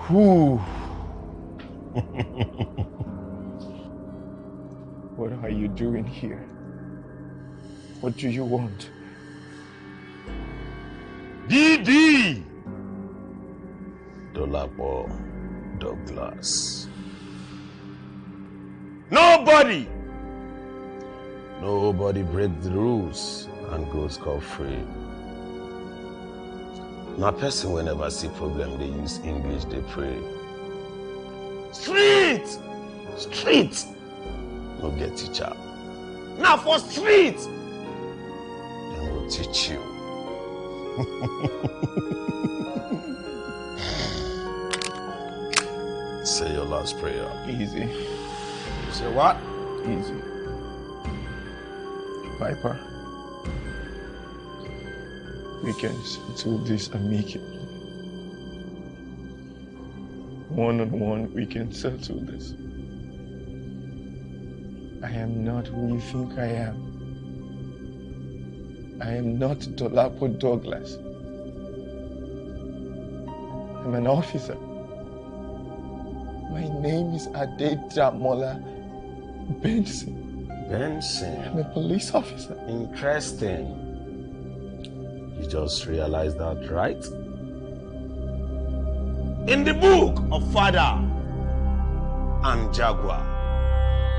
Who? What are you doing here? What do you want? DD! DOLAPO Douglas. Nobody breaks the rules and goes scot-free. Now person will never see problem, they use English, they pray. Street! No get teacher. Now for street, they will teach you. Say your last prayer. Easy. Say what? Easy. Viper, we can settle this amicably. One-on-one, we can settle this. I am not who you think I am. I am not DOLAPO Douglas. I'm an officer. My name is Ademola Benson. I'm a police officer. Interesting. You just realized that, right? In the book of Father and Jaguar,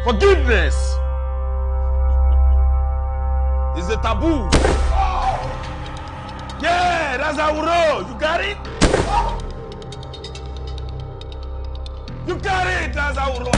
forgiveness is a taboo. Yeah, that's how we roll. You got it? You got it, that's how we roll.